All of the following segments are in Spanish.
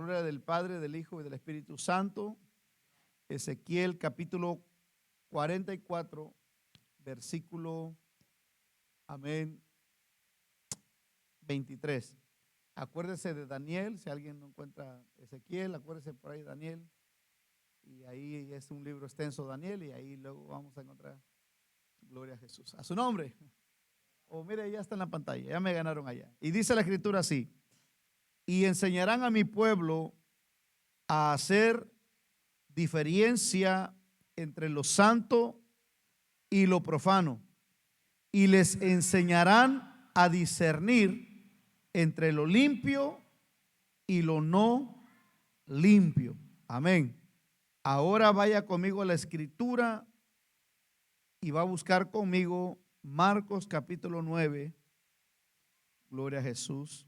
gloria del Padre, del Hijo y del Espíritu Santo. Ezequiel capítulo 44, versículo, amén, 23. Acuérdese de Daniel, si alguien no encuentra Ezequiel, acuérdese por ahí Daniel. Y ahí es un libro extenso, Daniel, y ahí luego vamos a encontrar. Gloria a Jesús. A su nombre. Mire, ya está en la pantalla, ya me ganaron allá. Y dice la escritura así: y enseñarán a mi pueblo a hacer diferencia entre lo santo y lo profano, y les enseñarán a discernir entre lo limpio y lo no limpio. Amén. Ahora vaya conmigo a la escritura y va a buscar conmigo Marcos capítulo 9. Gloria a Jesús.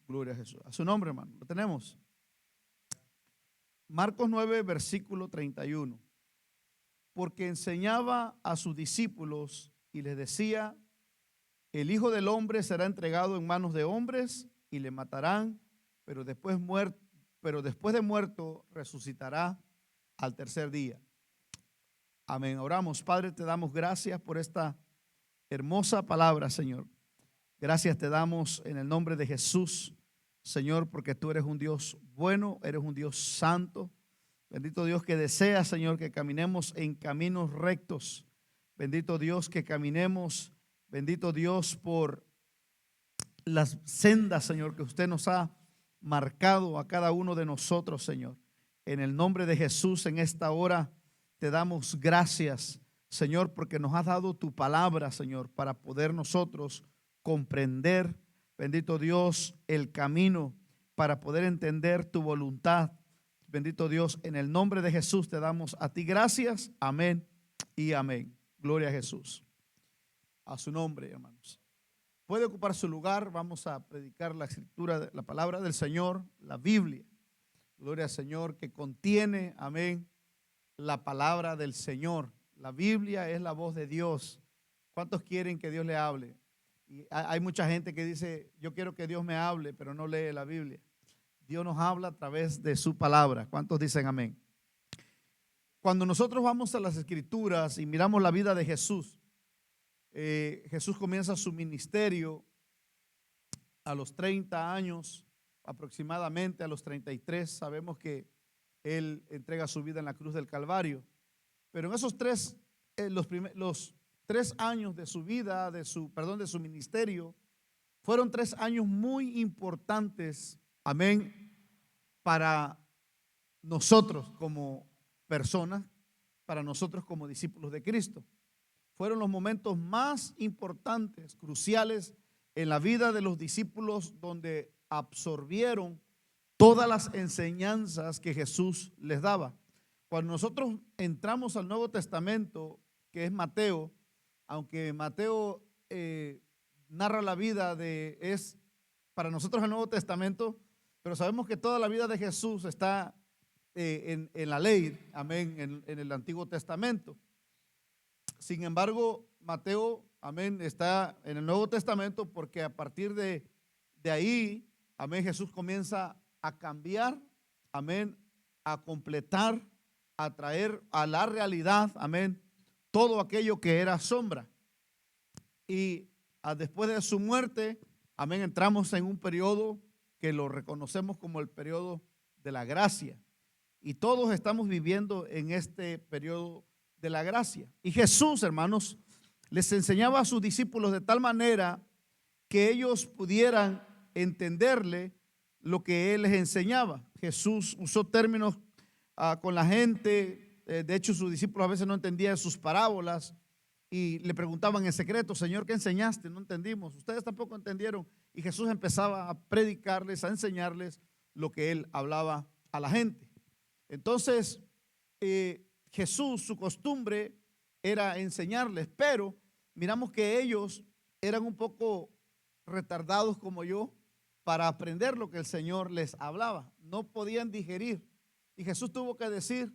Gloria a Jesús. A su nombre, hermano. Lo tenemos. Marcos 9, versículo 31. Porque enseñaba a sus discípulos y les decía: el Hijo del Hombre será entregado en manos de hombres y le matarán, pero después de muerto resucitará al tercer día. Amén. Oramos. Padre, te damos gracias por esta hermosa palabra, Señor. Gracias te damos en el nombre de Jesús, Señor, porque tú eres un Dios bueno, eres un Dios santo. Bendito Dios, que desea, Señor, que caminemos en caminos rectos. Bendito Dios, que caminemos, bendito Dios, por las sendas, Señor, que usted nos ha marcado a cada uno de nosotros, Señor. En el nombre de Jesús, en esta hora te damos gracias, Señor, porque nos has dado tu palabra, Señor, para poder nosotros comprender, bendito Dios, el camino, para poder entender tu voluntad. Bendito Dios, en el nombre de Jesús te damos a ti gracias. Amén y amén. Gloria a Jesús. A su nombre, hermanos. Puede ocupar su lugar. Vamos a predicar la escritura, la palabra del Señor, la Biblia. Gloria al Señor, que contiene, amén, la palabra del Señor. La Biblia es la voz de Dios. ¿Cuántos quieren que Dios le hable? Y hay mucha gente que dice: yo quiero que Dios me hable, pero no lee la Biblia. Dios nos habla a través de su palabra. ¿Cuántos dicen amén? Cuando nosotros vamos a las escrituras y miramos la vida de Jesús, Jesús comienza su ministerio a los 30 años, aproximadamente a los 33. Sabemos que Él entrega su vida en la cruz del Calvario. Pero en esos los 3 años de su vida, de su ministerio, fueron 3 años muy importantes, amén, para nosotros como personas, para nosotros como discípulos de Cristo. Fueron los momentos más importantes, cruciales en la vida de los discípulos, donde absorbieron todas las enseñanzas que Jesús les daba. Cuando nosotros entramos al Nuevo Testamento, que es Mateo, aunque Mateo narra la vida es para nosotros el Nuevo Testamento, pero sabemos que toda la vida de Jesús está en la ley, amén, en el Antiguo Testamento. Sin embargo, Mateo, amén, está en el Nuevo Testamento, porque a partir de ahí, amén, Jesús comienza a cambiar, amén, a completar, a traer a la realidad, amén, todo aquello que era sombra. Y después de su muerte, amén, entramos en un periodo que lo reconocemos como el periodo de la gracia. Y todos estamos viviendo en este periodo de la gracia. Y Jesús, hermanos, les enseñaba a sus discípulos de tal manera que ellos pudieran entenderle lo que Él les enseñaba. Jesús usó términos con la gente. De hecho, sus discípulos a veces no entendían sus parábolas y le preguntaban en secreto: Señor, ¿qué enseñaste? No entendimos. Ustedes tampoco entendieron. Y Jesús empezaba a predicarles, a enseñarles lo que Él hablaba a la gente. Entonces, Jesús, su costumbre era enseñarles, pero miramos que ellos eran un poco retardados como yo para aprender lo que el Señor les hablaba. No podían digerir. Y Jesús tuvo que decir,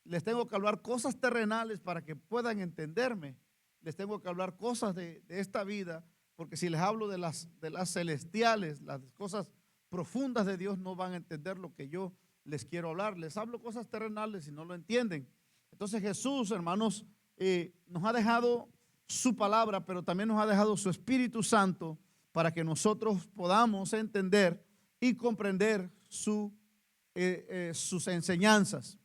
les tengo que hablar cosas terrenales para que puedan entenderme. Les tengo que hablar cosas de esta vida, porque si les hablo de las celestiales, las cosas profundas de Dios, no van a entender lo que yo les quiero hablar. Les hablo cosas terrenales y no lo entienden. Entonces Jesús, hermanos, nos ha dejado su palabra, pero también nos ha dejado su Espíritu Santo para que nosotros podamos entender y comprender sus enseñanzas.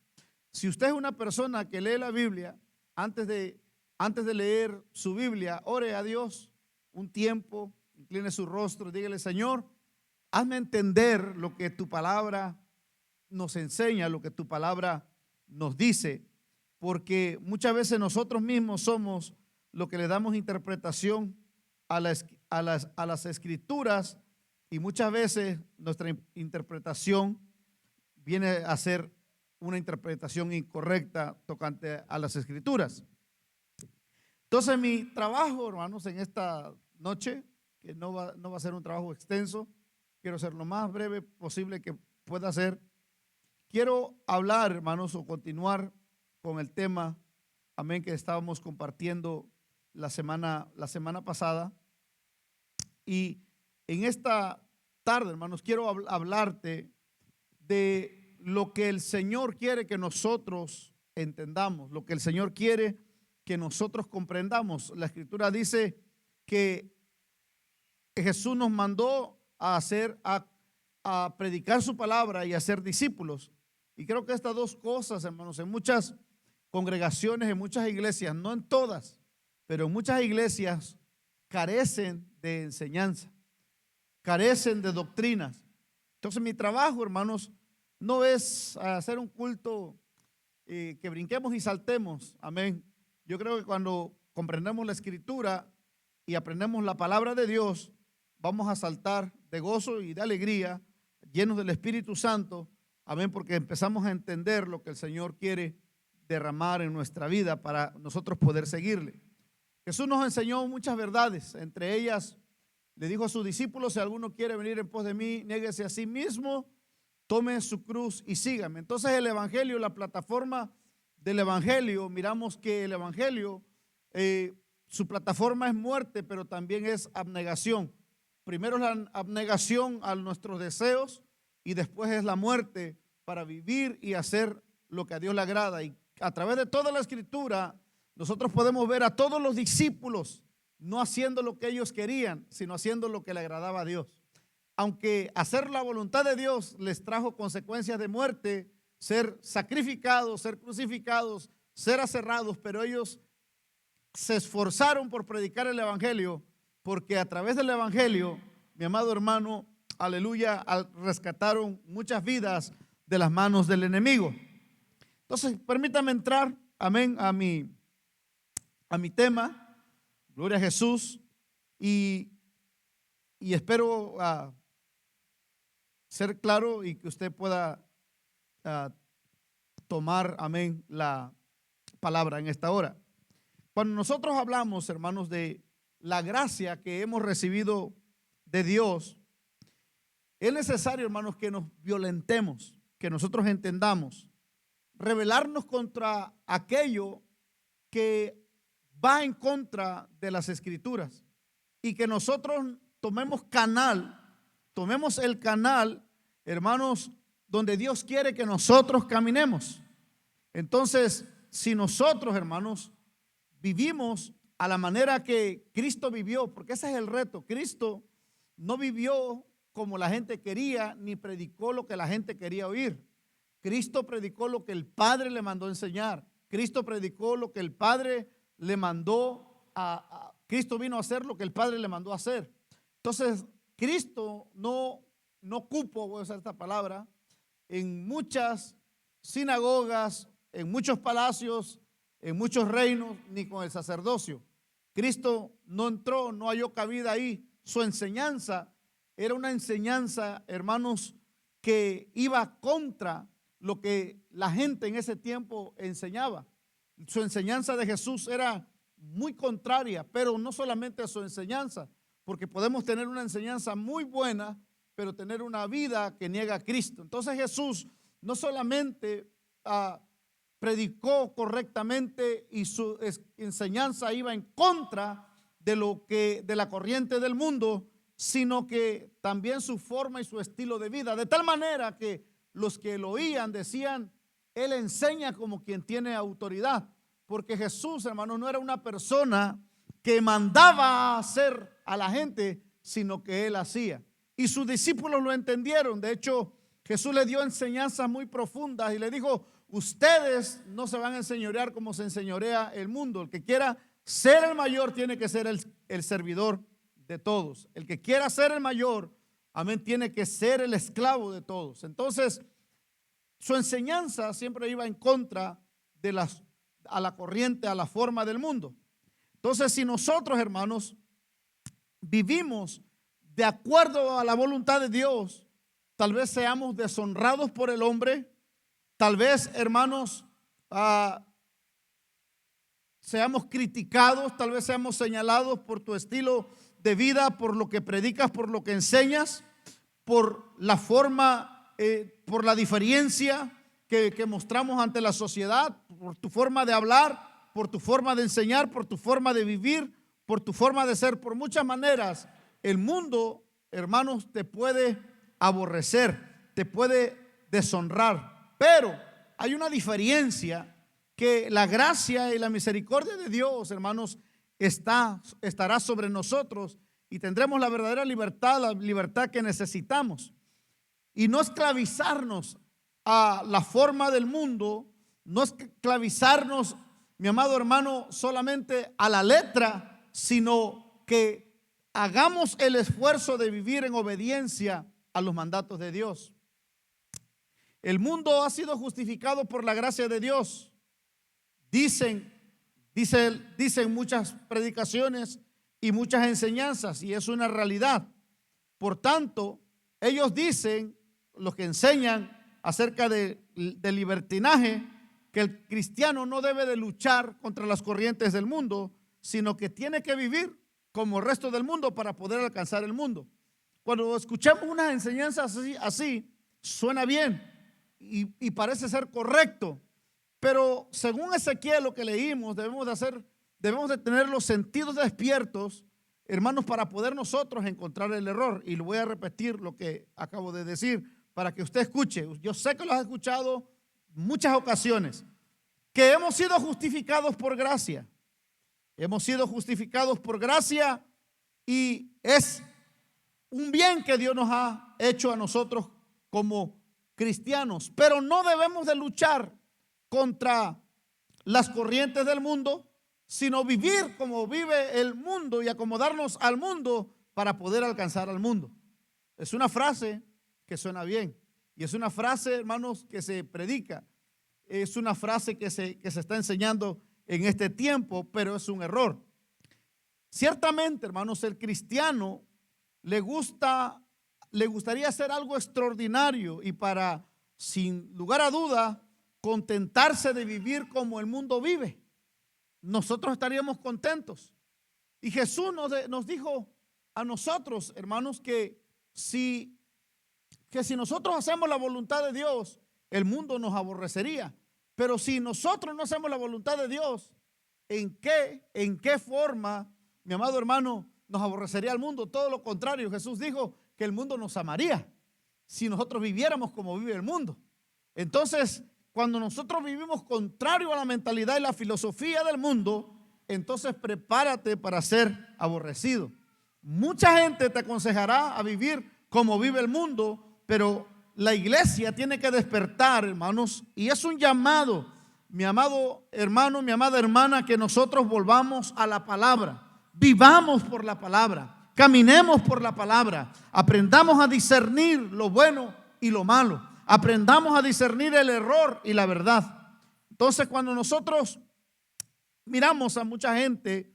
Si usted es una persona que lee la Biblia, antes de leer su Biblia, ore a Dios un tiempo, incline su rostro y dígale: Señor, hazme entender lo que tu palabra nos enseña, lo que tu palabra nos dice, porque muchas veces nosotros mismos somos lo que le damos interpretación a las escrituras, y muchas veces nuestra interpretación viene a ser una interpretación incorrecta tocante a las escrituras. Entonces mi trabajo, hermanos, en esta noche, que no va a ser un trabajo extenso, quiero ser lo más breve posible que pueda ser. Quiero hablar, hermanos, o continuar con el tema, amén, que estábamos compartiendo la semana pasada. Y en esta tarde, hermanos, quiero hablarte de lo que el Señor quiere que nosotros entendamos, lo que el Señor quiere que nosotros comprendamos. La Escritura dice que Jesús nos mandó a predicar su palabra y a ser discípulos. Y creo que estas dos cosas, hermanos, en muchas congregaciones, en muchas iglesias, no en todas, pero en muchas iglesias carecen de enseñanza, carecen de doctrinas. Entonces mi trabajo, hermanos, no es hacer un culto que brinquemos y saltemos, amén. Yo creo que cuando comprendemos la Escritura y aprendemos la palabra de Dios, vamos a saltar de gozo y de alegría, llenos del Espíritu Santo, amén, porque empezamos a entender lo que el Señor quiere derramar en nuestra vida para nosotros poder seguirle. Jesús nos enseñó muchas verdades, entre ellas le dijo a sus discípulos: si alguno quiere venir en pos de mí, niéguese a sí mismo, tome su cruz y sígame. Entonces el Evangelio, la plataforma del Evangelio, miramos que el Evangelio, su plataforma es muerte, pero también es abnegación. Primero es la abnegación a nuestros deseos y después es la muerte para vivir y hacer lo que a Dios le agrada. Y a través de toda la Escritura nosotros podemos ver a todos los discípulos no haciendo lo que ellos querían, sino haciendo lo que le agradaba a Dios. Aunque hacer la voluntad de Dios les trajo consecuencias de muerte, ser sacrificados, ser crucificados, ser aserrados, pero ellos se esforzaron por predicar el Evangelio, porque a través del Evangelio, mi amado hermano, aleluya, rescataron muchas vidas de las manos del enemigo. Entonces, permítame entrar, amén, a mi tema, gloria a Jesús, y espero ser claro y que usted pueda tomar, amén, la palabra en esta hora. Cuando nosotros hablamos, hermanos, de la gracia que hemos recibido de Dios, es necesario, hermanos, que nos violentemos, que nosotros entendamos, rebelarnos contra aquello que va en contra de las Escrituras, y que nosotros tomemos el canal, hermanos, donde Dios quiere que nosotros caminemos. Entonces, si nosotros, hermanos, vivimos a la manera que Cristo vivió, porque ese es el reto. Cristo no vivió como la gente quería, ni predicó lo que la gente quería oír. Cristo predicó lo que el Padre le mandó enseñar. Cristo predicó lo que el Padre le mandó Cristo vino a hacer lo que el Padre le mandó a hacer. Entonces, Cristo no cupo, voy a usar esta palabra, en muchas sinagogas, en muchos palacios, en muchos reinos, ni con el sacerdocio. Cristo no entró, no halló cabida ahí. Su enseñanza era una enseñanza, hermanos, que iba contra lo que la gente en ese tiempo enseñaba. Su enseñanza de Jesús era muy contraria, pero no solamente a su enseñanza, porque podemos tener una enseñanza muy buena, pero tener una vida que niega a Cristo. Entonces Jesús no solamente predicó correctamente y su enseñanza iba en contra de la corriente del mundo, sino que también su forma y su estilo de vida, de tal manera que los que lo oían decían: él enseña como quien tiene autoridad, porque Jesús, hermano, no era una persona que mandaba a hacer a la gente, sino que él hacía. Y sus discípulos lo entendieron. De hecho, Jesús le dio enseñanzas muy profundas y le dijo: ustedes no se van a enseñorear como se enseñorea el mundo. El que quiera ser el mayor tiene que ser el servidor de todos. El que quiera ser el mayor, amén, tiene que ser el esclavo de todos. Entonces, su enseñanza siempre iba en contra de a la corriente, a la forma del mundo. Entonces, si nosotros, hermanos, vivimos de acuerdo a la voluntad de Dios, tal vez seamos deshonrados por el hombre, tal vez, hermanos, seamos criticados, tal vez seamos señalados por tu estilo de vida, por lo que predicas, por lo que enseñas, por la forma, por la diferencia que mostramos ante la sociedad, por tu forma de hablar, por tu forma de enseñar, por tu forma de vivir, por tu forma de ser. Por muchas maneras, el mundo, hermanos, te puede aborrecer, te puede deshonrar, pero hay una diferencia, que la gracia y la misericordia de Dios, hermanos, estará sobre nosotros y tendremos la verdadera libertad, la libertad que necesitamos. Y no esclavizarnos a la forma del mundo, no esclavizarnos, mi amado hermano, solamente a la letra, sino que hagamos el esfuerzo de vivir en obediencia a los mandatos de Dios. El mundo ha sido justificado por la gracia de Dios. Dicen muchas predicaciones y muchas enseñanzas, y es una realidad. Por tanto, ellos dicen, los que enseñan acerca del libertinaje, que el cristiano no debe de luchar contra las corrientes del mundo, sino que tiene que vivir como el resto del mundo para poder alcanzar el mundo. Cuando escuchamos unas enseñanzas así suena bien y parece ser correcto, pero según Ezequiel, lo que leímos, debemos de tener los sentidos despiertos, hermanos, para poder nosotros encontrar el error. Y le voy a repetir lo que acabo de decir para que usted escuche. Yo sé que lo has escuchado muchas ocasiones, que hemos sido justificados por gracia. Hemos sido justificados por gracia y es un bien que Dios nos ha hecho a nosotros como cristianos, pero no debemos de luchar contra las corrientes del mundo, sino vivir como vive el mundo y acomodarnos al mundo para poder alcanzar al mundo. Es una frase que suena bien y es una frase, hermanos, que se predica, es una frase que se está enseñando en este tiempo, pero es un error. Ciertamente, hermanos, el cristiano le gustaría hacer algo extraordinario y para, sin lugar a duda, contentarse de vivir como el mundo vive. Nosotros estaríamos contentos. Y Jesús nos dijo a nosotros, hermanos, que si nosotros hacemos la voluntad de Dios, el mundo nos aborrecería. Pero si nosotros no hacemos la voluntad de Dios, ¿en qué forma, mi amado hermano, nos aborrecería el mundo? Todo lo contrario, Jesús dijo que el mundo nos amaría si nosotros viviéramos como vive el mundo. Entonces, cuando nosotros vivimos contrario a la mentalidad y la filosofía del mundo, entonces prepárate para ser aborrecido. Mucha gente te aconsejará a vivir como vive el mundo, pero la iglesia tiene que despertar, hermanos, y es un llamado, mi amado hermano, mi amada hermana, que nosotros volvamos a la palabra, vivamos por la palabra, caminemos por la palabra, aprendamos a discernir lo bueno y lo malo, aprendamos a discernir el error y la verdad. Entonces, cuando nosotros miramos a mucha gente,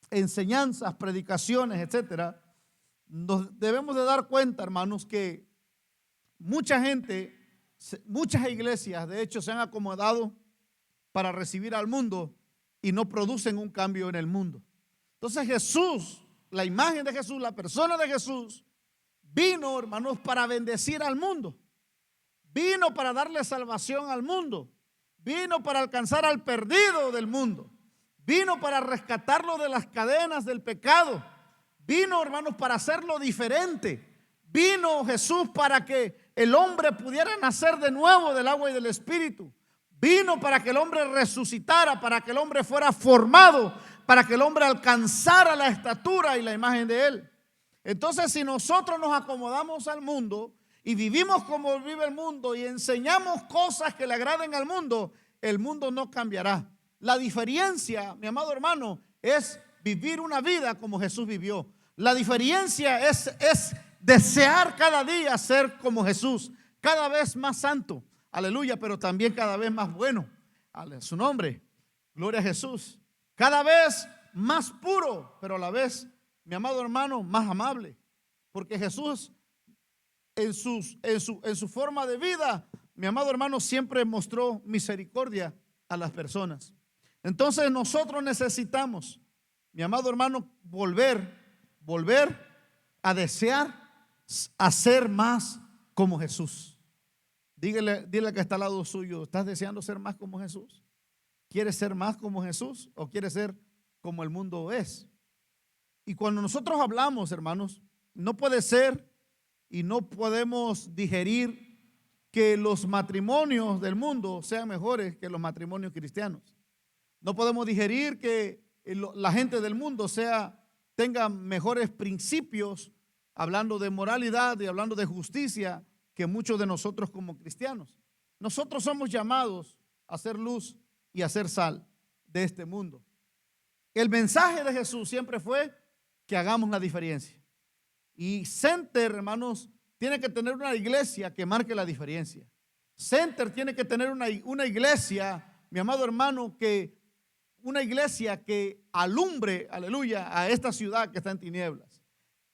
enseñanzas, predicaciones, etcétera, nos debemos de dar cuenta, hermanos, que mucha gente, muchas iglesias, de hecho, se han acomodado para recibir al mundo y no producen un cambio en el mundo. Entonces Jesús, la imagen de Jesús, la persona de Jesús, vino, hermanos, para bendecir al mundo. Vino para darle salvación al mundo. Vino para alcanzar al perdido del mundo. Vino para rescatarlo de las cadenas del pecado. Vino, hermanos, para hacerlo diferente. Vino Jesús para que el hombre pudiera nacer de nuevo del agua y del espíritu. Vino para que el hombre resucitara, para que el hombre fuera formado, para que el hombre alcanzara la estatura y la imagen de él. Entonces, si nosotros nos acomodamos al mundo y vivimos como vive el mundo y enseñamos cosas que le agraden al mundo, el mundo no cambiará. La diferencia, mi amado hermano, es vivir una vida como Jesús vivió. La diferencia es desear cada día ser como Jesús, cada vez más santo, aleluya, pero también cada vez más bueno, a su nombre, gloria a Jesús. Cada vez más puro, pero a la vez, mi amado hermano, más amable, porque Jesús en su forma de vida, mi amado hermano, siempre mostró misericordia a las personas. Entonces nosotros necesitamos, mi amado hermano, volver a desear a ser más como Jesús. Dile que está al lado suyo, ¿estás deseando ser más como Jesús? ¿Quieres ser más como Jesús o quieres ser como el mundo es? Y cuando nosotros hablamos, hermanos, no puede ser y no podemos digerir que los matrimonios del mundo sean mejores que los matrimonios cristianos. No podemos digerir que la gente del mundo tenga mejores principios, hablando de moralidad y hablando de justicia, que muchos de nosotros como cristianos. Nosotros somos llamados a ser luz y a ser sal de este mundo. El mensaje de Jesús siempre fue que hagamos la diferencia. Y Center, hermanos, tiene que tener una iglesia que marque la diferencia. Center tiene que tener una iglesia, mi amado hermano, una iglesia que alumbre, aleluya, a esta ciudad que está en tinieblas.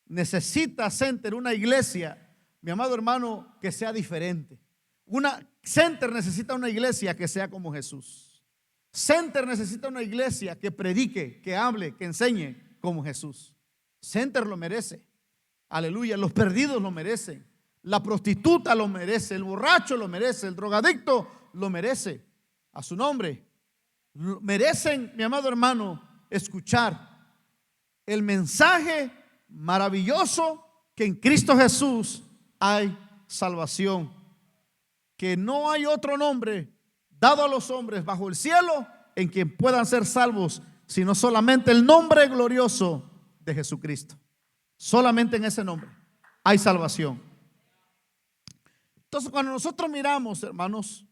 Necesita Center una iglesia, mi amado hermano, que sea diferente. Center necesita una iglesia que sea como Jesús. Center necesita una iglesia que predique, que hable, que enseñe como Jesús. Center lo merece. Aleluya, los perdidos lo merecen. La prostituta lo merece, el borracho lo merece, el drogadicto lo merece. A su nombre. Merecen, mi amado hermano, escuchar el mensaje maravilloso que en Cristo Jesús hay salvación, que no hay otro nombre dado a los hombres bajo el cielo en quien puedan ser salvos, sino solamente el nombre glorioso de Jesucristo. Solamente en ese nombre hay salvación. Entonces, cuando nosotros miramos, hermanos,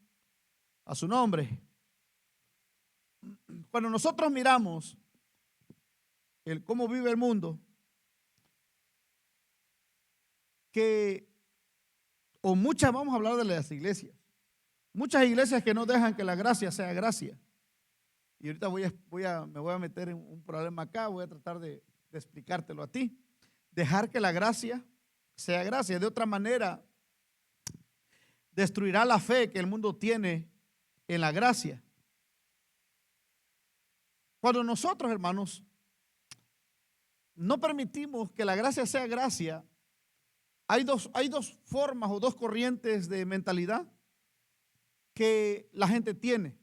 a su nombre, cuando nosotros miramos cómo vive el mundo, vamos a hablar de las iglesias. Muchas iglesias que no dejan que la gracia sea gracia. Y ahorita me voy a meter en un problema acá, voy a tratar de explicártelo a ti. Dejar que la gracia sea gracia. De otra manera, destruirá la fe que el mundo tiene en la gracia. Cuando nosotros, hermanos, no permitimos que la gracia sea gracia, hay dos formas o dos corrientes de mentalidad que la gente tiene.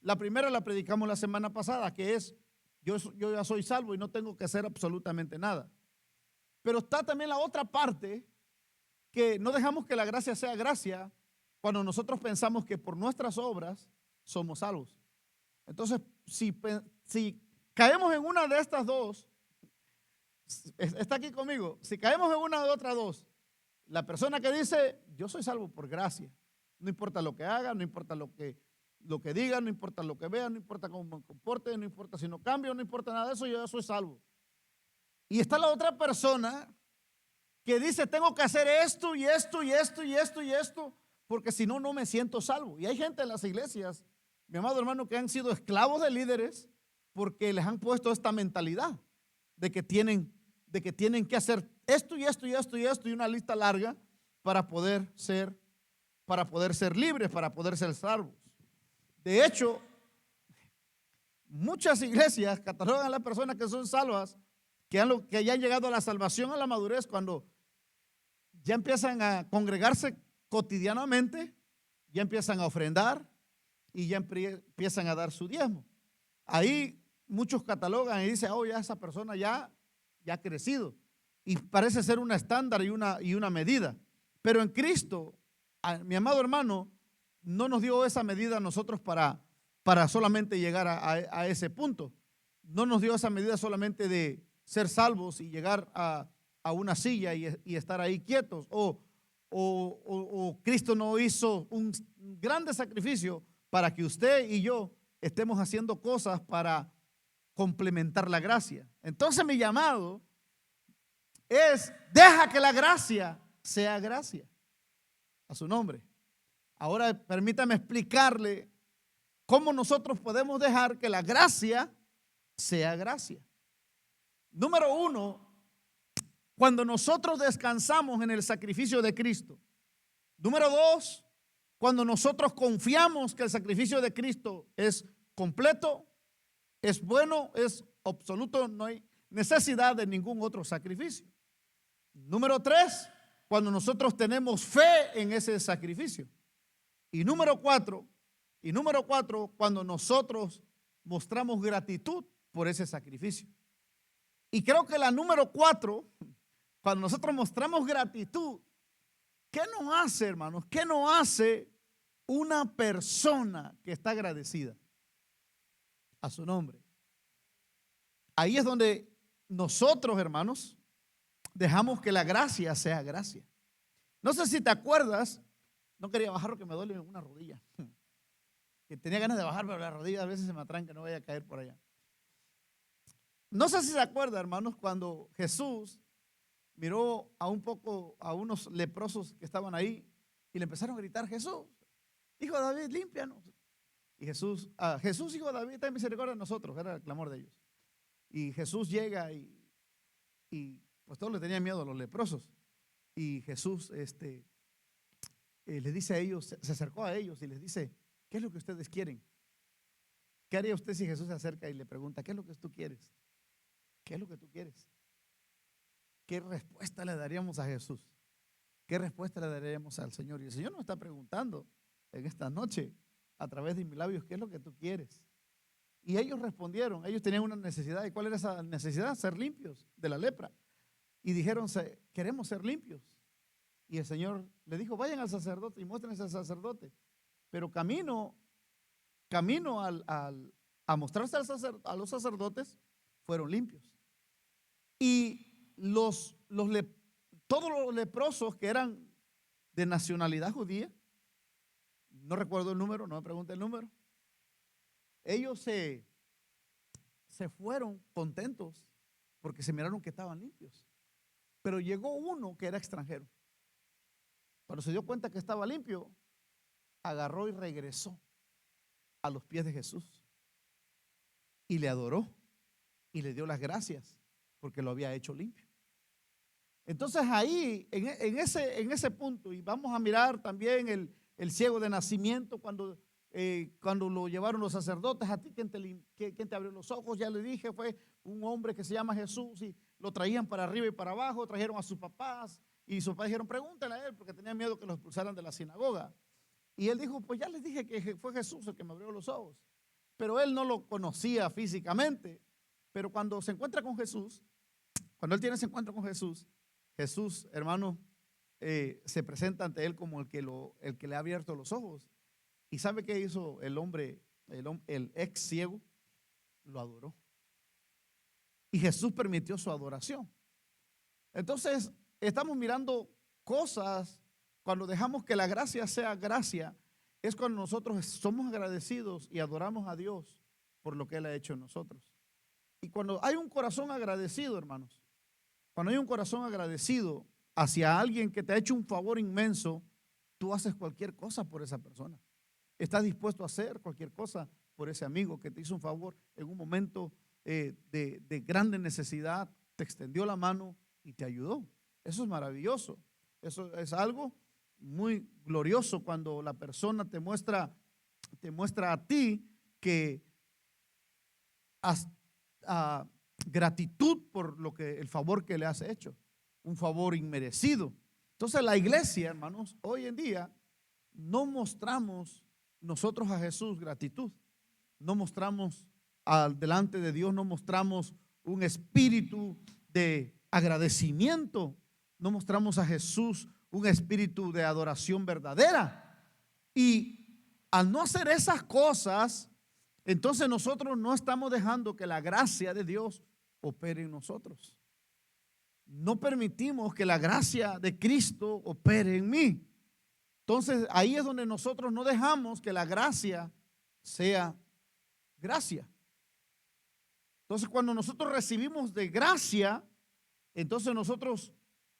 La primera la predicamos la semana pasada, que es yo ya soy salvo y no tengo que hacer absolutamente nada. Pero está también la otra parte, que no dejamos que la gracia sea gracia cuando nosotros pensamos que por nuestras obras somos salvos. Entonces, si caemos en una de estas dos, está aquí conmigo, si caemos en una de otras dos, la persona que dice yo soy salvo por gracia, no importa lo que haga, no importa lo que diga, no importa lo que vea, no importa cómo me comporte, no importa si no cambio, no importa nada de eso, yo ya soy salvo. Y está la otra persona que dice tengo que hacer esto y esto y esto y esto y esto, porque si no, no me siento salvo. Y hay gente en las iglesias, mi amado hermano, que han sido esclavos de líderes porque les han puesto esta mentalidad de que tienen que hacer esto y esto y esto y esto y una lista larga para poder ser libres, para poder ser salvos. De hecho, muchas iglesias catalogan a las personas que son salvas, que ya han llegado a la salvación, a la madurez, cuando ya empiezan a congregarse cotidianamente, ya empiezan a ofrendar y ya empiezan a dar su diezmo. Ahí muchos catalogan y dicen, oh, ya esa persona ya ha crecido. Y parece ser un estándar y una medida. Pero en Cristo, mi amado hermano, no nos dio esa medida a nosotros para solamente llegar a ese punto. No nos dio esa medida solamente de ser salvos y llegar a una silla y estar ahí quietos. O Cristo no hizo un grande sacrificio para que usted y yo estemos haciendo cosas para complementar la gracia. Entonces mi llamado es: deja que la gracia sea gracia. A su nombre. Ahora permítame explicarle cómo nosotros podemos dejar que la gracia sea gracia. Número uno, cuando nosotros descansamos en el sacrificio de Cristo. Número dos, cuando nosotros confiamos que el sacrificio de Cristo es completo, es bueno, es absoluto, no hay necesidad de ningún otro sacrificio. Número tres, cuando nosotros tenemos fe en ese sacrificio. Y número cuatro, cuando nosotros mostramos gratitud por ese sacrificio. Y creo que la número cuatro, cuando nosotros mostramos gratitud, ¿qué nos hace, hermanos? ¿Qué nos hace una persona que está agradecida? A su nombre. Ahí es donde nosotros, hermanos, dejamos que la gracia sea gracia. No sé si te acuerdas, no quería bajar porque me duele una rodilla. Que tenía ganas de bajar, pero la rodilla a veces se me atranca, no vaya a caer por allá. No sé si se acuerda, hermanos, cuando Jesús miró a unos leprosos que estaban ahí y le empezaron a gritar: Jesús, hijo de David, límpianos. Y Jesús, hijo de David, ten misericordia de nosotros, era el clamor de ellos. Y Jesús llega y pues todos le tenían miedo a los leprosos. Y Jesús les dice a ellos, se acercó a ellos y les dice: ¿qué es lo que ustedes quieren? ¿Qué haría usted si Jesús se acerca y le pregunta: ¿qué es lo que tú quieres? ¿Qué es lo que tú quieres? ¿Qué respuesta le daríamos a Jesús? ¿Qué respuesta le daríamos al Señor? Y el Señor nos está preguntando en esta noche a través de mis labios: ¿qué es lo que tú quieres? Y ellos respondieron, ellos tenían una necesidad. ¿Y cuál era esa necesidad? Ser limpios de la lepra. Y dijeron: queremos ser limpios. Y el Señor le dijo: vayan al sacerdote y muéstrense al sacerdote. Pero camino a mostrarse a los sacerdotes, fueron limpios. Y todos los leprosos que eran de nacionalidad judía, no recuerdo el número, no me pregunte el número, ellos se fueron contentos porque se miraron que estaban limpios. Pero llegó uno que era extranjero. Cuando se dio cuenta que estaba limpio, agarró y regresó a los pies de Jesús y le adoró y le dio las gracias porque lo había hecho limpio. Entonces ahí, en ese punto, y vamos a mirar también el ciego de nacimiento, cuando lo llevaron los sacerdotes: a ti, ¿quién te abrió los ojos? Ya le dije, fue un hombre que se llama Jesús, y lo traían para arriba y para abajo, trajeron a sus papás, y sus papás dijeron: pregúntale a él, porque tenían miedo que los expulsaran de la sinagoga. Y él dijo: pues ya les dije que fue Jesús el que me abrió los ojos. Pero él no lo conocía físicamente. Pero cuando se encuentra con Jesús, cuando él tiene ese encuentro con Jesús, Jesús, hermano, se presenta ante él como el que le ha abierto los ojos. ¿Y sabe qué hizo el hombre, el ex ciego? Lo adoró. Y Jesús permitió su adoración. Entonces, estamos mirando cosas. Cuando dejamos que la gracia sea gracia, es cuando nosotros somos agradecidos y adoramos a Dios por lo que Él ha hecho en nosotros. Y cuando hay un corazón agradecido, hermanos, cuando hay un corazón agradecido hacia alguien que te ha hecho un favor inmenso, tú haces cualquier cosa por esa persona. Estás dispuesto a hacer cualquier cosa por ese amigo que te hizo un favor en un momento de grande necesidad, te extendió la mano y te ayudó. Eso es maravilloso. Eso es algo muy glorioso cuando la persona te muestra a ti que gratitud por el favor que le has hecho, un favor inmerecido. Entonces la iglesia, hermanos, hoy en día no mostramos nosotros a Jesús gratitud, no mostramos delante de Dios, no mostramos un espíritu de agradecimiento, no mostramos a Jesús un espíritu de adoración verdadera. Y al no hacer esas cosas, entonces nosotros no estamos dejando que la gracia de Dios opere en nosotros. No permitimos que la gracia de Cristo opere en mí. Entonces ahí es donde nosotros no dejamos que la gracia sea gracia. Entonces cuando nosotros recibimos de gracia, entonces nosotros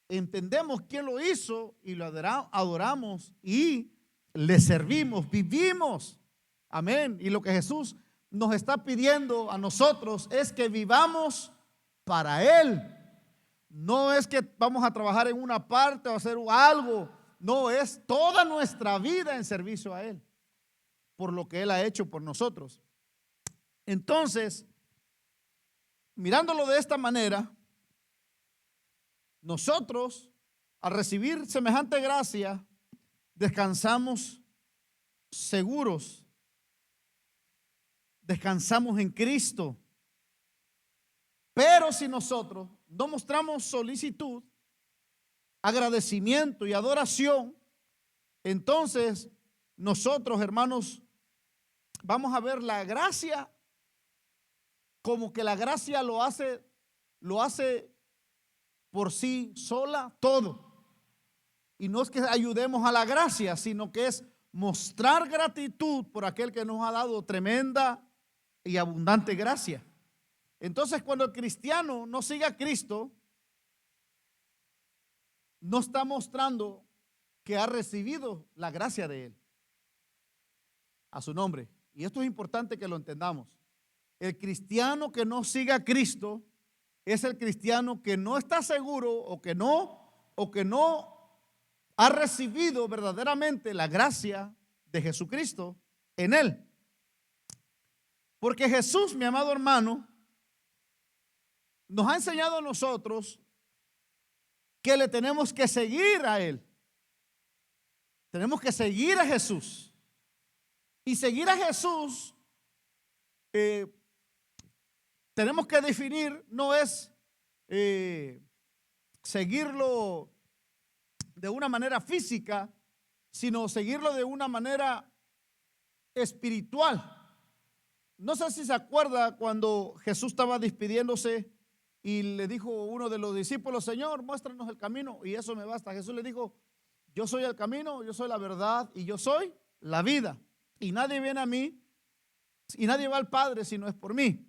entendemos quién lo hizo y lo adoramos y le servimos, vivimos. Amén. Y lo que Jesús nos está pidiendo a nosotros es que vivamos para Él. No es que vamos a trabajar en una parte o hacer algo. No, es toda nuestra vida en servicio a Él, por lo que Él ha hecho por nosotros. Entonces, mirándolo de esta manera, nosotros, al recibir semejante gracia, descansamos seguros, descansamos en Cristo. Pero si nosotros no mostramos solicitud, agradecimiento y adoración, entonces nosotros, hermanos, vamos a ver la gracia como que la gracia lo hace por sí sola todo. Y no es que ayudemos a la gracia, sino que es mostrar gratitud por aquel que nos ha dado tremenda y abundante gracia. Entonces, cuando el cristiano no sigue a Cristo, no está mostrando que ha recibido la gracia de Él. A su nombre. Y esto es importante que lo entendamos. El cristiano que no sigue a Cristo es el cristiano que no está seguro o que no ha recibido verdaderamente la gracia de Jesucristo en él. Porque Jesús, mi amado hermano, nos ha enseñado a nosotros que le tenemos que seguir a Él. Tenemos que seguir a Jesús. Y seguir a Jesús, tenemos que definir, no es seguirlo de una manera física, sino seguirlo de una manera espiritual. No sé si se acuerda cuando Jesús estaba despidiéndose y le dijo uno de los discípulos: Señor, muéstranos el camino y eso me basta. Jesús le dijo: yo soy el camino, yo soy la verdad y yo soy la vida. Y nadie viene a mí y nadie va al Padre si no es por mí.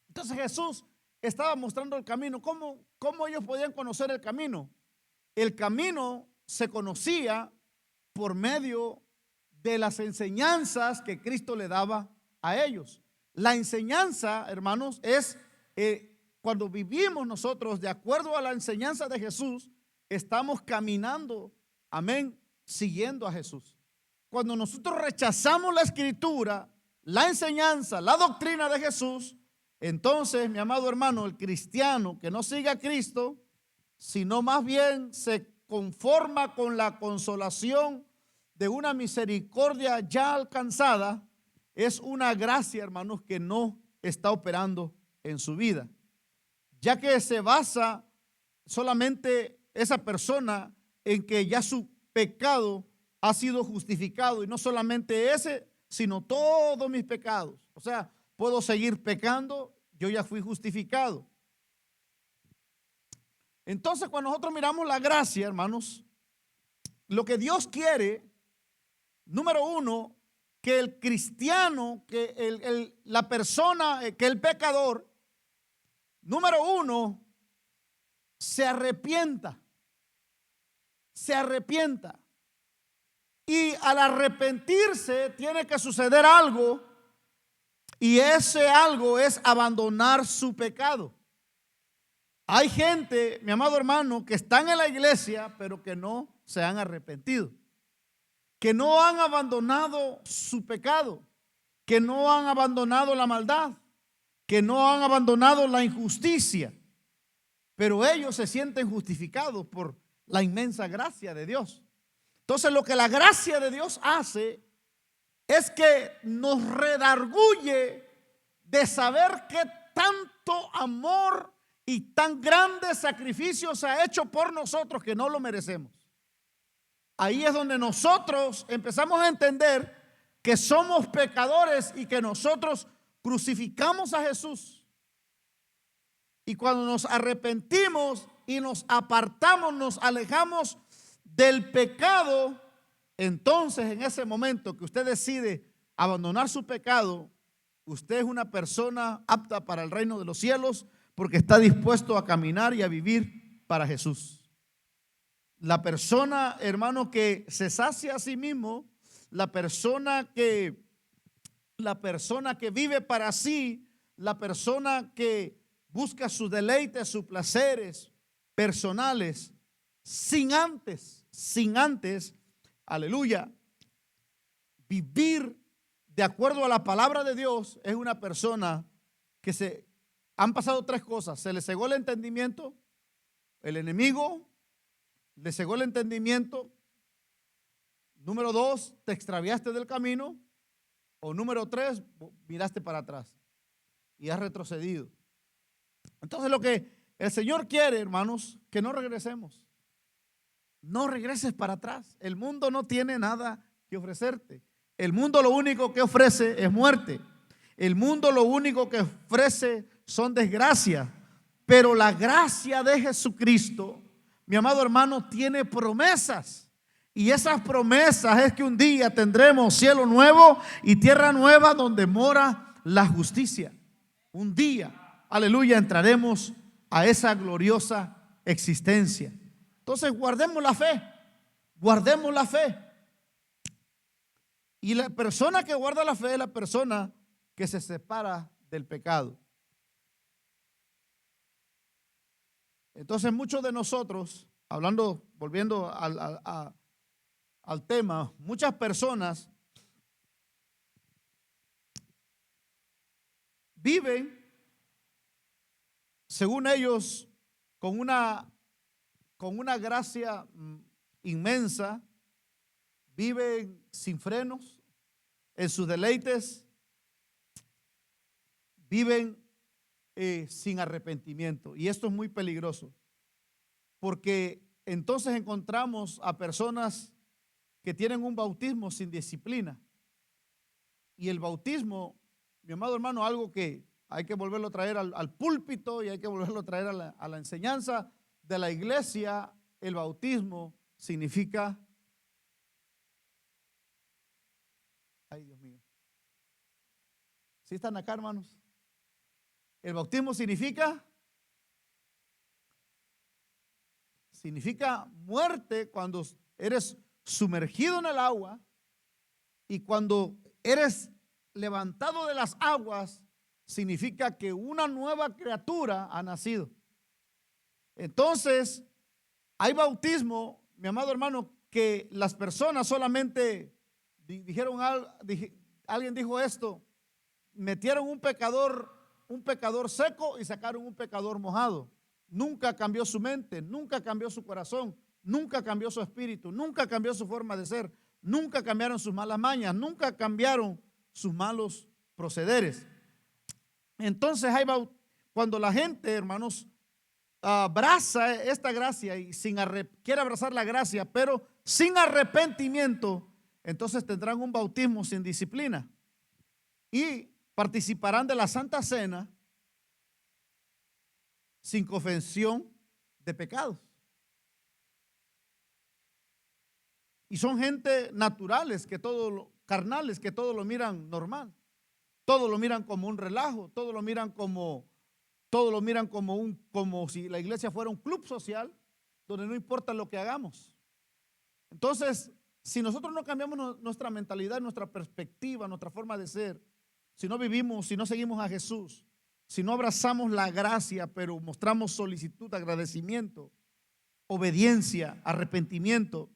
Entonces Jesús estaba mostrando el camino. ¿Cómo ellos podían conocer el camino? El camino se conocía por medio de las enseñanzas que Cristo le daba a ellos. La enseñanza, hermanos, es cuando vivimos nosotros de acuerdo a la enseñanza de Jesús, estamos caminando, amén, siguiendo a Jesús. Cuando nosotros rechazamos la escritura, la enseñanza, la doctrina de Jesús, entonces, mi amado hermano, el cristiano que no sigue a Cristo, sino más bien se conforma con la consolación de una misericordia ya alcanzada, es una gracia, hermanos, que no está operando en su vida, ya que se basa solamente esa persona en que ya su pecado ha sido justificado, y no solamente ese, sino todos mis pecados. O sea, puedo seguir pecando, yo ya fui justificado. Entonces, cuando nosotros miramos la gracia, hermanos, lo que Dios quiere, número uno, que el cristiano, que la persona, que el pecador, número uno, se arrepienta. Se arrepienta. Y al arrepentirse tiene que suceder algo, y ese algo es abandonar su pecado. Hay gente, mi amado hermano, que están en la iglesia, pero que no se han arrepentido, que no han abandonado su pecado, que no han abandonado la maldad, que no han abandonado la injusticia, pero ellos se sienten justificados por la inmensa gracia de Dios. Entonces, lo que la gracia de Dios hace es que nos redarguye de saber qué tanto amor y tan grande sacrificio se ha hecho por nosotros que no lo merecemos. Ahí es donde nosotros empezamos a entender que somos pecadores y que nosotros crucificamos a Jesús. Y cuando nos arrepentimos y nos apartamos, nos alejamos del pecado, entonces en ese momento que usted decide abandonar su pecado, usted es una persona apta para el reino de los cielos porque está dispuesto a caminar y a vivir para Jesús. La persona, hermano, que se sacia a sí mismo, la persona que vive para sí, la persona que busca sus deleites, sus placeres personales, sin antes, aleluya, vivir de acuerdo a la palabra de Dios, es una persona que han pasado tres cosas. Se le cegó el entendimiento, el enemigo le cegó el entendimiento. Número 2, te extraviaste del camino. O número 3, miraste para atrás y has retrocedido. Entonces lo que el Señor quiere, hermanos, que no regresemos. No regreses para atrás. El mundo no tiene nada que ofrecerte. El mundo lo único que ofrece es muerte. El mundo lo único que ofrece son desgracias. Pero la gracia de Jesucristo, mi amado hermano, tiene promesas. Y esas promesas es que un día tendremos cielo nuevo y tierra nueva donde mora la justicia. Un día, aleluya, entraremos a esa gloriosa existencia. Entonces guardemos la fe, guardemos la fe. Y la persona que guarda la fe es la persona que se separa del pecado. Entonces muchos de nosotros, volviendo al tema, muchas personas viven, según ellos, con una gracia inmensa, viven sin frenos en sus deleites, viven sin arrepentimiento. Y esto es muy peligroso, porque entonces encontramos a personas que tienen un bautismo sin disciplina. Y el bautismo, mi amado hermano, algo que hay que volverlo a traer al púlpito y hay que volverlo a traer a la enseñanza de la iglesia. El bautismo significa, ay Dios mío, ¿sí están acá, hermanos? El bautismo significa muerte cuando eres sumergido en el agua, y cuando eres levantado de las aguas significa que una nueva criatura ha nacido. Entonces hay bautismo, mi amado hermano, que las personas solamente alguien dijo esto: metieron un pecador seco y sacaron un pecador mojado. Nunca cambió su mente, nunca cambió su corazón, nunca cambió su espíritu, nunca cambió su forma de ser, nunca cambiaron sus malas mañas, nunca cambiaron sus malos procederes. Entonces cuando la gente, hermanos, abraza esta gracia y quiere abrazar la gracia, pero sin arrepentimiento, entonces tendrán un bautismo sin disciplina y participarán de la Santa Cena sin confesión de pecados. Y son gente naturales, carnales, que todo lo miran normal. Todo lo miran como un relajo, todo lo miran como si la iglesia fuera un club social donde no importa lo que hagamos. Entonces, si nosotros no cambiamos nuestra mentalidad, nuestra perspectiva, nuestra forma de ser, si no vivimos, si no seguimos a Jesús, si no abrazamos la gracia, pero mostramos solicitud, agradecimiento, obediencia, arrepentimiento,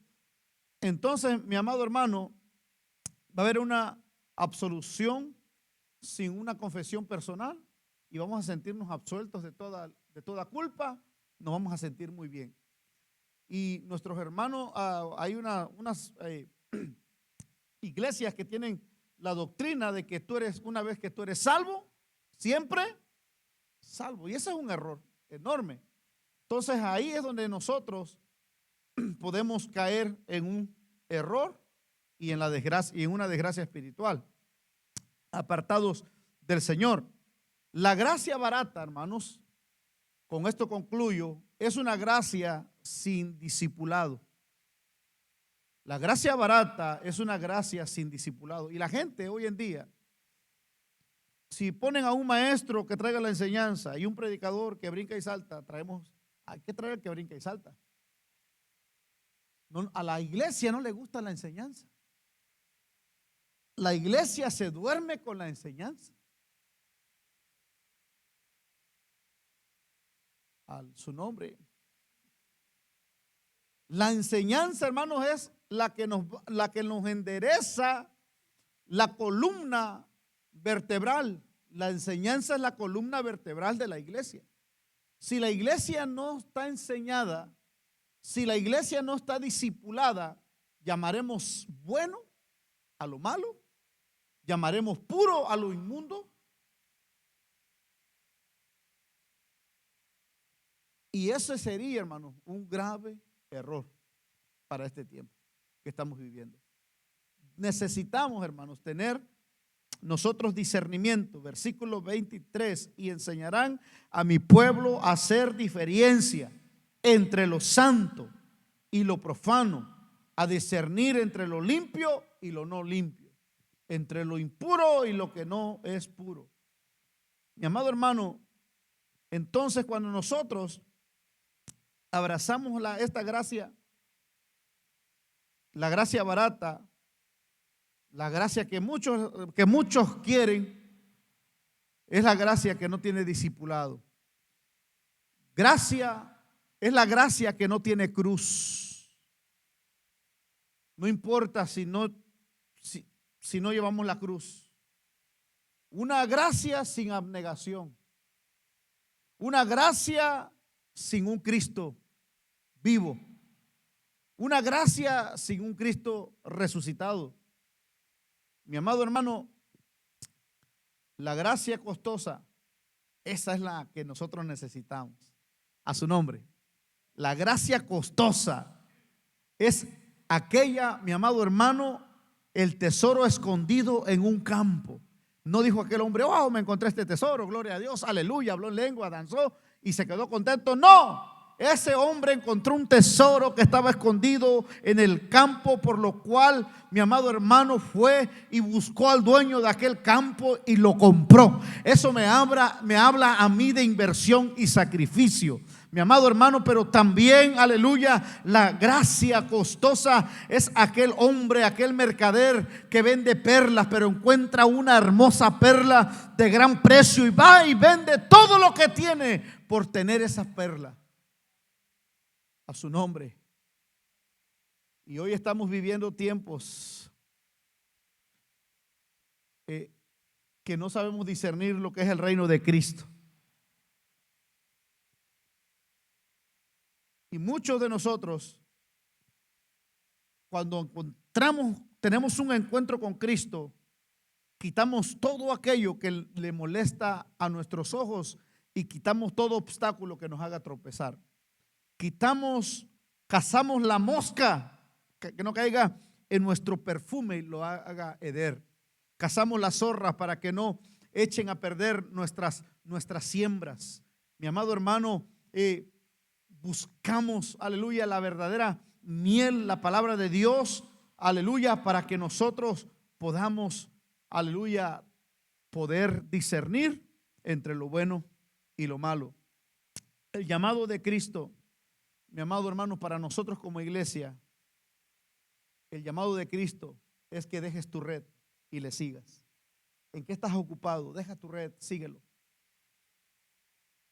entonces, mi amado hermano, va a haber una absolución sin una confesión personal y vamos a sentirnos absueltos de toda culpa, nos vamos a sentir muy bien. Y nuestros hermanos, hay unas iglesias que tienen la doctrina de que una vez que tú eres salvo, siempre salvo. Y ese es un error enorme. Entonces ahí es donde nosotros podemos caer en un error y en la desgracia, y en una desgracia espiritual, apartados del Señor. La gracia barata, hermanos, con esto concluyo, es una gracia sin discipulado. La gracia barata es una gracia sin discipulado. Y la gente hoy en día, si ponen a un maestro que traiga la enseñanza y un predicador que brinca y salta, hay que traer al que brinca y salta. No, a la iglesia no le gusta la enseñanza. La iglesia se duerme con la enseñanza. A su nombre. La enseñanza, hermanos, es la que nos endereza la columna vertebral. La enseñanza es la columna vertebral de la iglesia. Si la iglesia no está enseñada, si la iglesia no está discipulada, llamaremos bueno a lo malo, llamaremos puro a lo inmundo. Y ese sería, hermanos, un grave error para este tiempo que estamos viviendo. Necesitamos, hermanos, tener nosotros discernimiento. Versículo 23, y enseñarán a mi pueblo a hacer diferencia entre lo santo y lo profano, a discernir entre lo limpio y lo no limpio, entre lo impuro y lo que no es puro. Mi amado hermano, entonces cuando nosotros abrazamos esta gracia, la gracia barata, la gracia que muchos quieren, es la gracia que no tiene discipulado. Gracia es la gracia que no tiene cruz. No importa si no llevamos la cruz. Una gracia sin abnegación. Una gracia sin un Cristo vivo. Una gracia sin un Cristo resucitado. Mi amado hermano, la gracia costosa, esa es la que nosotros necesitamos. A su nombre. La gracia costosa es aquella, mi amado hermano, el tesoro escondido en un campo. No dijo aquel hombre, wow, me encontré este tesoro, gloria a Dios, aleluya, habló en lengua, danzó y se quedó contento. No, ese hombre encontró un tesoro que estaba escondido en el campo, por lo cual mi amado hermano fue y buscó al dueño de aquel campo y lo compró. Eso me habla a mí de inversión y sacrificio, mi amado hermano. Pero también, aleluya, la gracia costosa es aquel hombre, aquel mercader que vende perlas, pero encuentra una hermosa perla de gran precio y va y vende todo lo que tiene por tener esa perla. A su nombre. Y hoy estamos viviendo tiempos que no sabemos discernir lo que es el reino de Cristo. Y muchos de nosotros, cuando tenemos un encuentro con Cristo, quitamos todo aquello que le molesta a nuestros ojos y quitamos todo obstáculo que nos haga tropezar. Cazamos la mosca que no caiga en nuestro perfume y lo haga heder. Cazamos las zorras para que no echen a perder nuestras siembras. Mi amado hermano, buscamos, aleluya, la verdadera miel, la palabra de Dios, aleluya, para que nosotros podamos, aleluya, poder discernir entre lo bueno y lo malo. El llamado de Cristo, mi amado hermano, para nosotros como iglesia, el llamado de Cristo es que dejes tu red y le sigas. ¿En qué estás ocupado? Deja tu red, síguelo.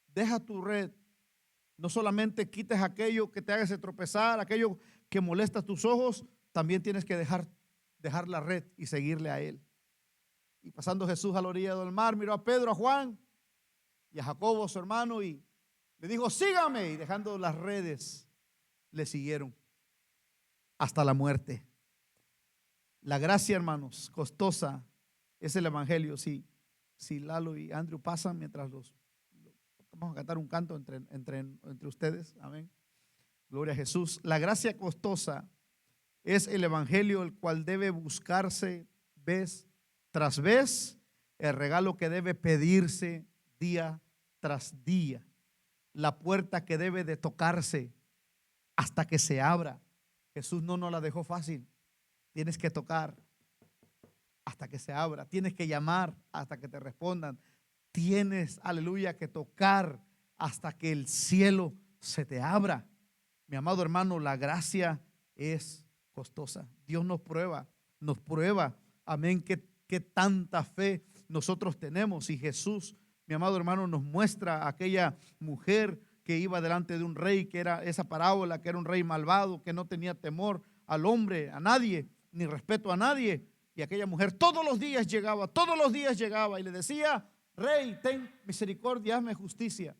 Deja tu red. No solamente quites aquello que te haga tropezar, aquello que molesta tus ojos, también tienes que dejar la red y seguirle a él. Y pasando Jesús a la orilla del mar, miró a Pedro, a Juan, y a Jacobo su hermano, y le dijo: sígame, y dejando las redes le siguieron hasta la muerte. La gracia, hermanos, costosa es el evangelio. Si Lalo y Andrew pasan mientras vamos a cantar un canto entre ustedes, amén, gloria a Jesús. La gracia costosa es el evangelio, el cual debe buscarse vez tras vez, el regalo que debe pedirse día tras día, la puerta que debe de tocarse hasta que se abra. Jesús no nos la dejó fácil. Tienes que tocar hasta que se abra, tienes que llamar hasta que te respondan, tienes, aleluya, que tocar hasta que el cielo se te abra. Mi amado hermano, la gracia es costosa. Dios nos prueba, amén, que tanta fe nosotros tenemos. Y Jesús, mi amado hermano, nos muestra a aquella mujer que iba delante de un rey, que era esa parábola, que era un rey malvado, que no tenía temor al hombre, a nadie, ni respeto a nadie. Y aquella mujer todos los días llegaba y le decía: rey, ten misericordia, hazme justicia.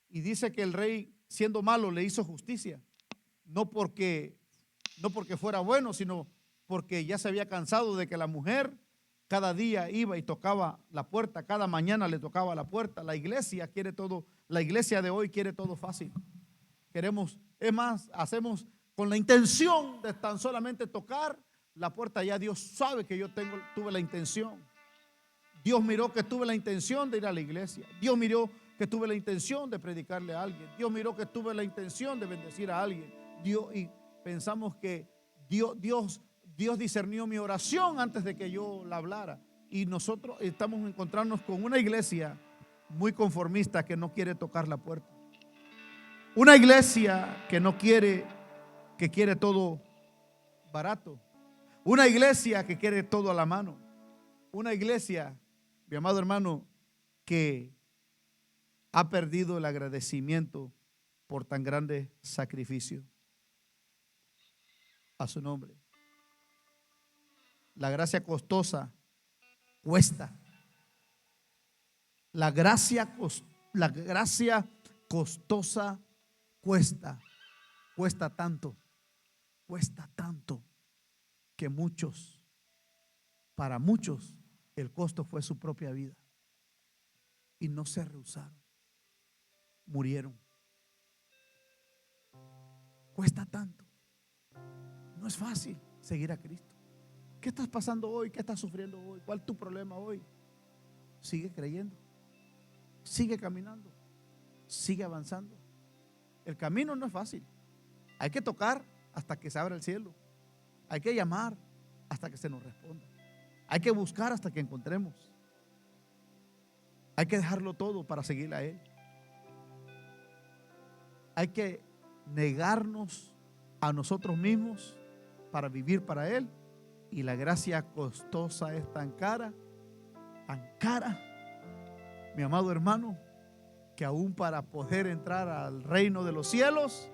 Y dice que el rey, siendo malo, le hizo justicia, no porque fuera bueno, sino porque ya se había cansado de que la mujer cada día iba y tocaba la puerta, cada mañana le tocaba la puerta. La iglesia quiere todo, la iglesia de hoy quiere todo fácil. Queremos, es más, hacemos con la intención de tan solamente tocar la puerta. Ya Dios sabe que tuve la intención. Dios miró que tuve la intención de ir a la iglesia. Dios miró que tuve la intención de predicarle a alguien. Dios miró que tuve la intención de bendecir a alguien. Y pensamos que Dios discernió mi oración antes de que yo la hablara. Y nosotros estamos encontrándonos con una iglesia muy conformista que no quiere tocar la puerta. Una iglesia que quiere todo barato. Una iglesia que quiere todo a la mano. Una iglesia, mi amado hermano, que ha perdido el agradecimiento por tan grande sacrificio a su nombre. La gracia costosa cuesta. La gracia costosa cuesta tanto que para muchos, el costo fue su propia vida y no se rehusaron, murieron. Cuesta tanto, no es fácil seguir a Cristo. ¿Qué estás pasando hoy? ¿Qué estás sufriendo hoy? ¿Cuál es tu problema hoy? Sigue creyendo, sigue caminando, sigue avanzando. El camino no es fácil. Hay que tocar hasta que se abra el cielo. Hay que llamar hasta que se nos responda. Hay que buscar hasta que encontremos. Hay que dejarlo todo para seguir a Él. Hay que negarnos a nosotros mismos para vivir para Él. Y la gracia costosa es tan cara, mi amado hermano, que aún para poder entrar al reino de los cielos,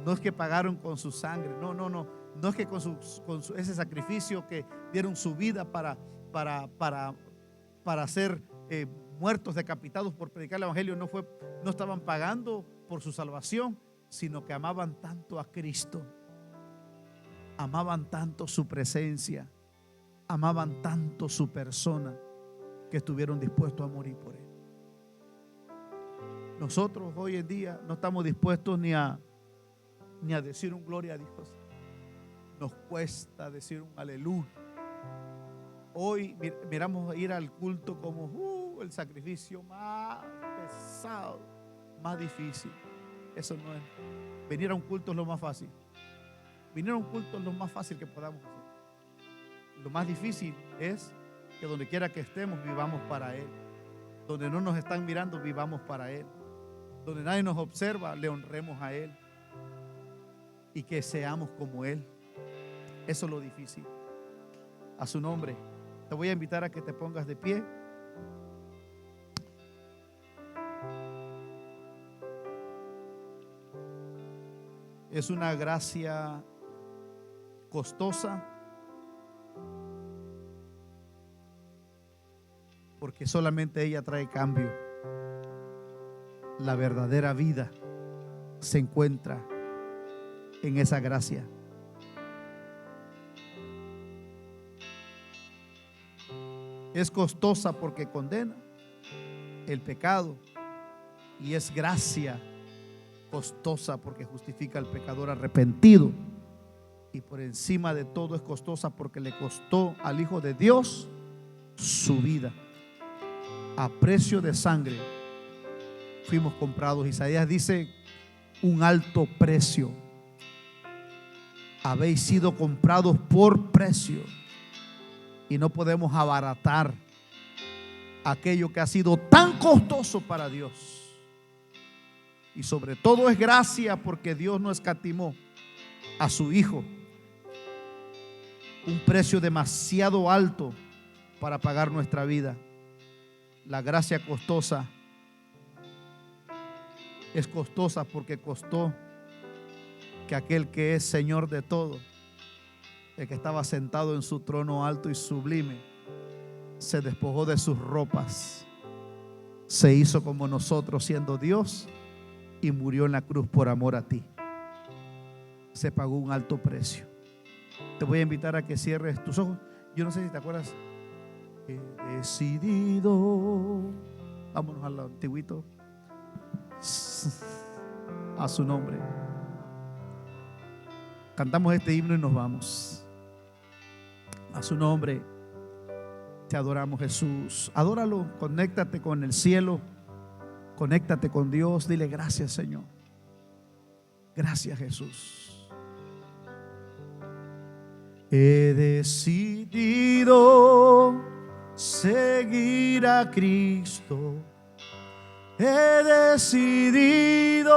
no es que pagaron con su sangre, no es que con ese sacrificio que dieron su vida para ser muertos, decapitados por predicar el evangelio, no estaban pagando por su salvación, sino que amaban tanto a Cristo, amaban tanto su presencia, amaban tanto su persona, que estuvieron dispuestos a morir por Él. Nosotros hoy en día no estamos dispuestos ni a decir un gloria a Dios. Nos cuesta decir un aleluya. Hoy miramos ir al culto como el sacrificio más pesado, más difícil. Eso no es. Venir a un culto es lo más fácil. Venir a un culto es lo más fácil que podamos hacer. Lo más difícil es que donde quiera que estemos vivamos para Él. Donde no nos están mirando, vivamos para Él. Donde nadie nos observa, le honremos a Él. Y que seamos como Él. Eso es lo difícil. A su nombre. Te voy a invitar a que te pongas de pie. Es una gracia costosa, porque solamente ella trae cambio. La verdadera vida se encuentra en esa gracia. Es costosa porque condena el pecado, y es gracia costosa porque justifica al pecador arrepentido. Y por encima de todo es costosa porque le costó al Hijo de Dios su vida. A precio de sangre fuimos comprados. Isaías dice: un alto precio. Habéis sido comprados por precio. Y no podemos abaratar aquello que ha sido tan costoso para Dios. Y sobre todo es gracia porque Dios no escatimó a su Hijo un precio demasiado alto para pagar nuestra vida. La gracia costosa es costosa porque costó que aquel que es Señor de todo, el que estaba sentado en su trono alto y sublime, se despojó de sus ropas, se hizo como nosotros siendo Dios y murió en la cruz por amor a ti. Se pagó un alto precio. Te voy a invitar a que cierres tus ojos. Yo no sé si te acuerdas. He decidido, vámonos al antiguito, a su nombre. Cantamos este himno y nos vamos. A su nombre te adoramos, Jesús. Adóralo, conéctate con el cielo, conéctate con Dios. Dile: gracias, Señor. Gracias, Jesús. He decidido seguir a Cristo. He decidido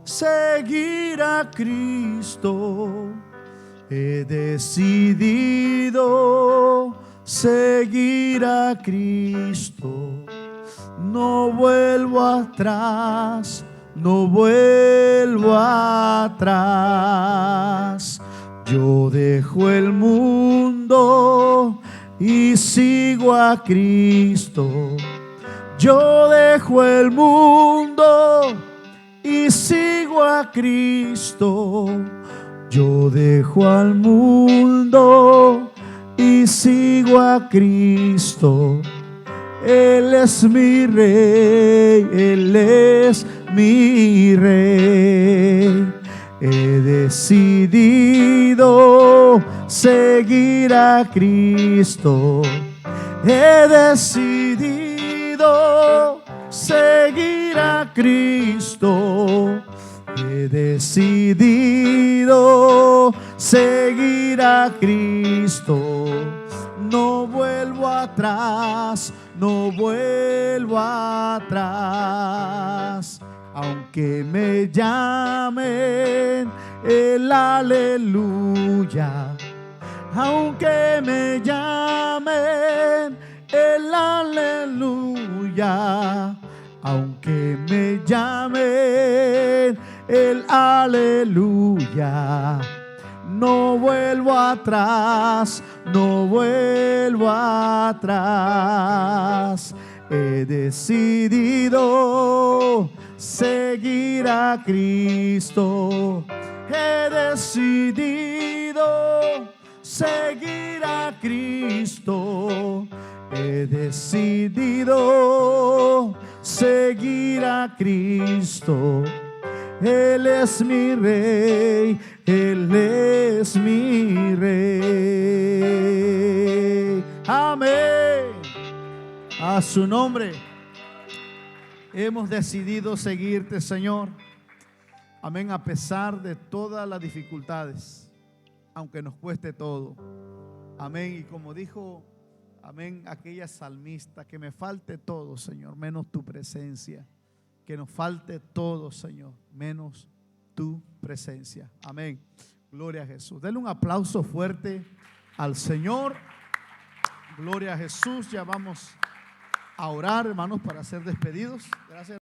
seguir a Cristo. He decidido seguir a Cristo. No vuelvo atrás, no vuelvo atrás. Yo dejo el mundo y sigo a Cristo. Yo dejo el mundo y sigo a Cristo. Yo dejo al mundo y sigo a Cristo. Él es mi Rey, Él es mi Rey. He decidido seguir a Cristo. He decidido seguir a Cristo. He decidido seguir a Cristo. No vuelvo atrás, no vuelvo atrás. Aunque me llamen el aleluya, aunque me llamen el aleluya, aunque me llamen el aleluya, no vuelvo atrás, no vuelvo atrás. He decidido seguir a Cristo. He decidido seguir a Cristo. He decidido seguir a Cristo. Él es mi Rey, Él es mi Rey. Amén. A su nombre. Hemos decidido seguirte, Señor. Amén. A pesar de todas las dificultades, aunque nos cueste todo. Amén. Y como dijo, amén, aquella salmista, que me falte todo, Señor, menos tu presencia. Que nos falte todo, Señor, menos tu presencia. Amén. Gloria a Jesús. Denle un aplauso fuerte al Señor. Gloria a Jesús. Ya vamos a orar, hermanos, para ser despedidos. Gracias.